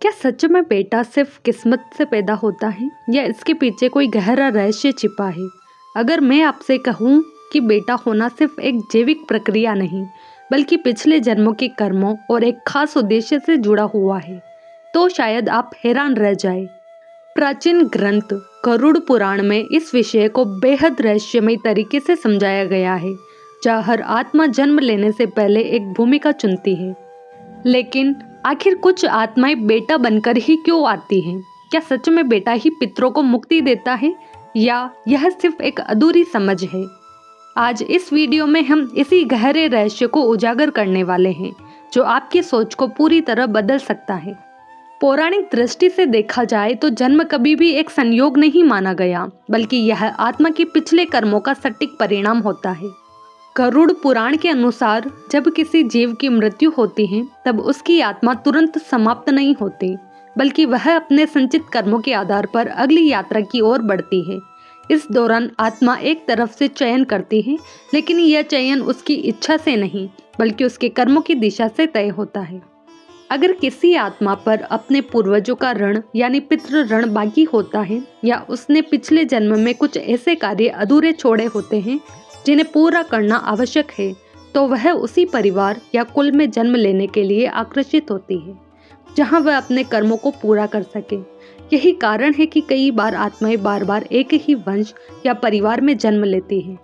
क्या सच में बेटा सिर्फ किस्मत से पैदा होता है या इसके पीछे कोई गहरा रहस्य छिपा है? अगर मैं आपसे कहूँ कि बेटा होना सिर्फ एक जैविक प्रक्रिया नहीं, बल्कि पिछले जन्मों के कर्मों और एक खास उद्देश्य से जुड़ा हुआ है, तो शायद आप हैरान रह जाए। प्राचीन ग्रंथ गरुड़ पुराण में इस विषय को बेहद रहस्यमय तरीके से समझाया गया है, जहाँ हर आत्मा जन्म लेने से पहले एक भूमिका चुनती है। लेकिन आखिर कुछ आत्माएं बेटा बनकर ही क्यों आती हैं? क्या सच में बेटा ही पितरों को मुक्ति देता है या यह सिर्फ एक अधूरी समझ है? आज इस वीडियो में हम इसी गहरे रहस्य को उजागर करने वाले हैं, जो आपकी सोच को पूरी तरह बदल सकता है। पौराणिक दृष्टि से देखा जाए तो जन्म कभी भी एक संयोग नहीं माना गया, बल्कि यह आत्मा के पिछले कर्मों का सटीक परिणाम होता है। गरुड़ पुराण के अनुसार जब किसी जीव की मृत्यु होती है, तब उसकी आत्मा तुरंत समाप्त नहीं होती, बल्कि वह अपने संचित कर्मों के आधार पर अगली यात्रा की ओर बढ़ती है। इस दौरान आत्मा एक तरफ से चयन करती है, लेकिन यह चयन उसकी इच्छा से नहीं, बल्कि उसके कर्मों की दिशा से तय होता है। अगर किसी आत्मा पर अपने पूर्वजों का ऋण यानी पितृ ऋण बाकी होता है, या उसने पिछले जन्म में कुछ ऐसे कार्य अधूरे छोड़े होते हैं जिन्हें पूरा करना आवश्यक है, तो वह उसी परिवार या कुल में जन्म लेने के लिए आकर्षित होती है, जहां वह अपने कर्मों को पूरा कर सके। यही कारण है कि कई बार आत्माएं बार बार एक ही वंश या परिवार में जन्म लेती हैं।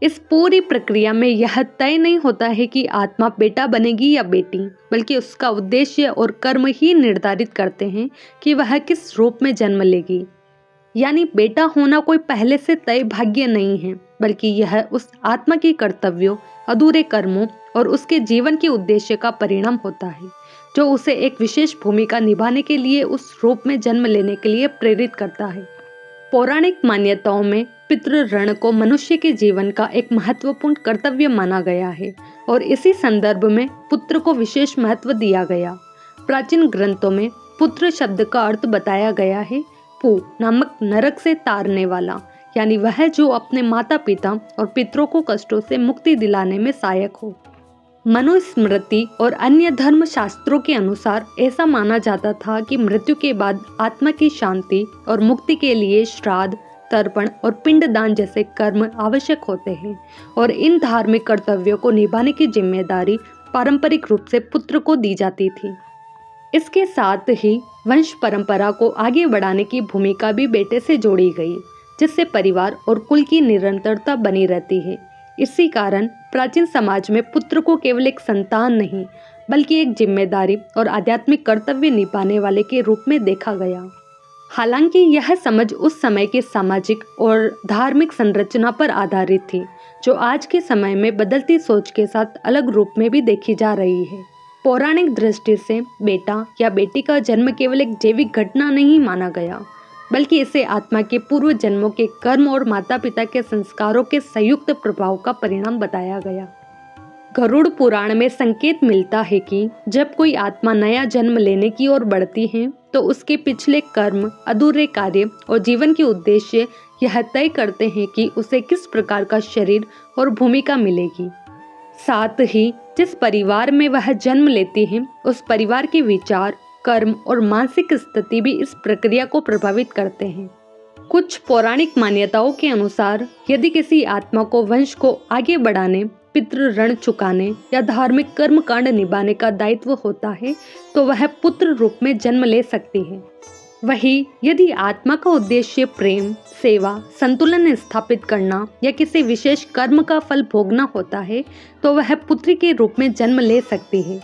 इस पूरी प्रक्रिया में यह तय नहीं होता है कि आत्मा बेटा बनेगी या बेटी, बल्कि उसका उद्देश्य और कर्म ही निर्धारित करते हैं कि वह किस रूप में जन्म लेगी। यानी बेटा होना कोई पहले से तय भाग्य नहीं है, बल्कि यह उस आत्मा की कर्तव्यों, अधूरे कर्मों और उसके जीवन के उद्देश्य का परिणाम होता है, जो उसे एक विशेष भूमिका निभाने के लिए उस रूप में जन्म लेने के लिए प्रेरित करता है। पौराणिक मान्यताओं में पितृ ऋण को मनुष्य के जीवन का एक महत्वपूर्ण कर्तव्य माना गया है, और इसी संदर्भ में पुत्र को विशेष महत्व दिया गया। प्राचीन ग्रंथों में पुत्र शब्द का अर्थ बताया गया है पू नामक नरक से तारने वाला, यानी वह जो अपने माता पिता और पितरों को कष्टों से मुक्ति दिलाने में सहायक हो। मनुस्मृति और अन्य धर्म शास्त्रों के अनुसार ऐसा माना जाता था कि मृत्यु के बाद आत्मा की शांति और मुक्ति के लिए श्राद्ध, तर्पण और पिंडदान जैसे कर्म आवश्यक होते हैं, और इन धार्मिक कर्तव्यों को निभाने की जिम्मेदारी पारंपरिक रूप से पुत्र को दी जाती थी। इसके साथ ही वंश परंपरा को आगे बढ़ाने की भूमिका भी बेटे से जोड़ी गई, जिससे परिवार और कुल की निरंतरता बनी रहती है। इसी कारण प्राचीन समाज में पुत्र को केवल एक संतान नहीं, बल्कि एक जिम्मेदारी और आध्यात्मिक कर्तव्य निभाने वाले के रूप में देखा गया। हालांकि यह समझ उस समय के सामाजिक और धार्मिक संरचना पर आधारित थी, जो आज के समय में बदलती सोच के साथ अलग रूप में भी देखी जा रही है। पौराणिक दृष्टि से बेटा या बेटी का जन्म केवल एक जैविक घटना नहीं माना गया, बल्कि इसे आत्मा के पूर्व जन्मों के कर्म और माता पिता के संस्कारों के संयुक्त प्रभाव का परिणाम बताया गया। गरुड़ पुराण में संकेत मिलता है कि जब कोई आत्मा नया जन्म लेने की ओर बढ़ती है, तो उसके पिछले कर्म, अधूरे कार्य और जीवन के उद्देश्य यह तय करते हैं कि उसे किस प्रकार का शरीर और भूमिका मिलेगी। साथ ही जिस परिवार में वह जन्म लेती है, उस परिवार के विचार, कर्म और मानसिक स्थिति भी इस प्रक्रिया को प्रभावित करते हैं। कुछ पौराणिक मान्यताओं के अनुसार यदि किसी आत्मा को वंश को आगे बढ़ाने, पितृ ऋण चुकाने या धार्मिक कर्म कांड निभाने का दायित्व होता है, तो वह पुत्र रूप में जन्म ले सकती है। वहीं यदि आत्मा का उद्देश्य प्रेम, सेवा, संतुलन स्थापित करना या किसी विशेष कर्म का फल भोगना होता है, तो वह पुत्री के रूप में जन्म ले सकती है।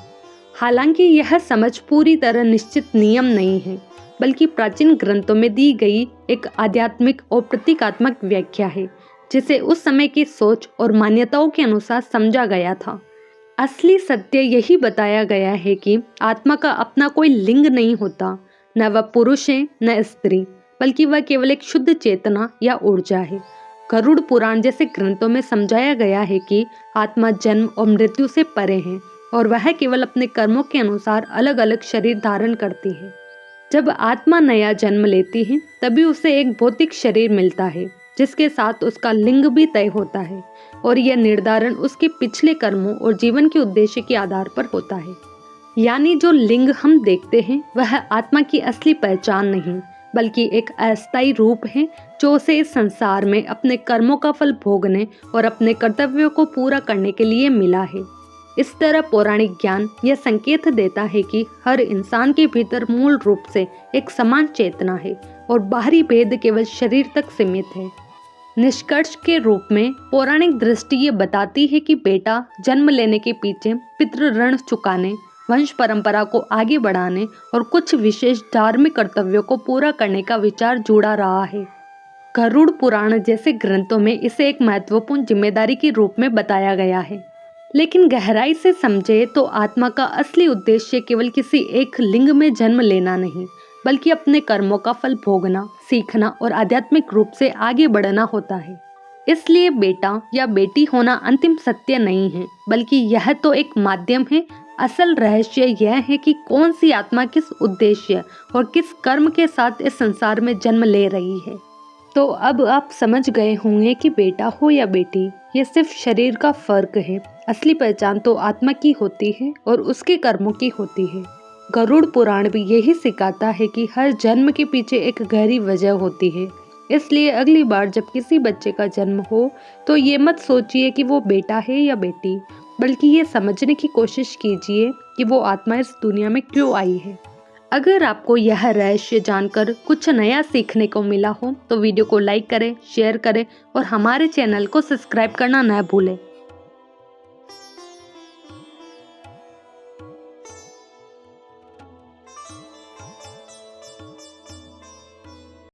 हालांकि यह समझ पूरी तरह निश्चित नियम नहीं है, बल्कि प्राचीन ग्रंथों में दी गई एक आध्यात्मिक और प्रतीकात्मक व्याख्या है, जिसे उस समय की सोच और मान्यताओं के अनुसार समझा गया था। असली सत्य यही बताया गया है कि आत्मा का अपना कोई लिंग नहीं होता, न वह पुरुष है न स्त्री, बल्कि वह केवल एक शुद्ध चेतना या ऊर्जा है। गरुड़ पुराण जैसे ग्रंथों में समझाया गया है कि आत्मा जन्म और मृत्यु से परे है, और वह केवल अपने कर्मों के अनुसार अलग अलग शरीर धारण करती है। जब आत्मा नया जन्म लेती है, तभी उसे एक भौतिक शरीर मिलता है, जिसके साथ उसका लिंग भी तय होता है, और यह निर्धारण उसके पिछले कर्मों और जीवन के उद्देश्य के आधार पर होता है। यानी जो लिंग हम देखते हैं वह आत्मा की असली पहचान नहीं, बल्कि एक अस्थायी रूप है जो उसे इस संसार में अपने कर्मों का फल भोगने और अपने कर्तव्यों को पूरा करने के लिए मिला है। इस तरह पौराणिक ज्ञान यह संकेत देता है कि हर इंसान के भीतर मूल रूप से एक समान चेतना है और बाहरी भेद केवल शरीर तक सीमित है। निष्कर्ष के रूप में पौराणिक दृष्टि ये बताती है कि बेटा जन्म लेने के पीछे पितृ ऋण चुकाने, वंश परंपरा को आगे बढ़ाने और कुछ विशेष धार्मिक कर्तव्यों को पूरा करने का विचार जुड़ा रहा है। गरुड़ पुराण जैसे ग्रंथों में इसे एक महत्वपूर्ण जिम्मेदारी के रूप में बताया गया है। लेकिन गहराई से समझे तो आत्मा का असली उद्देश्य केवल किसी एक लिंग में जन्म लेना नहीं, बल्कि अपने कर्मों का फल भोगना, सीखना और आध्यात्मिक रूप से आगे बढ़ना होता है। इसलिए बेटा या बेटी होना अंतिम सत्य नहीं है, बल्कि यह तो एक माध्यम है। असल रहस्य यह है कि कौन सी आत्मा किस उद्देश्य और किस कर्म के साथ इस संसार में जन्म ले रही है। तो अब आप समझ गए होंगे कि बेटा हो या बेटी, ये सिर्फ शरीर का फर्क है। असली पहचान तो आत्मा की होती है और उसके कर्मों की होती है। गरुड़ पुराण भी यही सिखाता है कि हर जन्म के पीछे एक गहरी वजह होती है। इसलिए अगली बार जब किसी बच्चे का जन्म हो तो ये मत सोचिए कि वो बेटा है या बेटी, बल्कि ये समझने की कोशिश कीजिए कि वो आत्मा इस दुनिया में क्यों आई है। अगर आपको यह रहस्य जानकर कुछ नया सीखने को मिला हो तो वीडियो को लाइक करें, शेयर करें और हमारे चैनल को सब्सक्राइब करना न भूलें।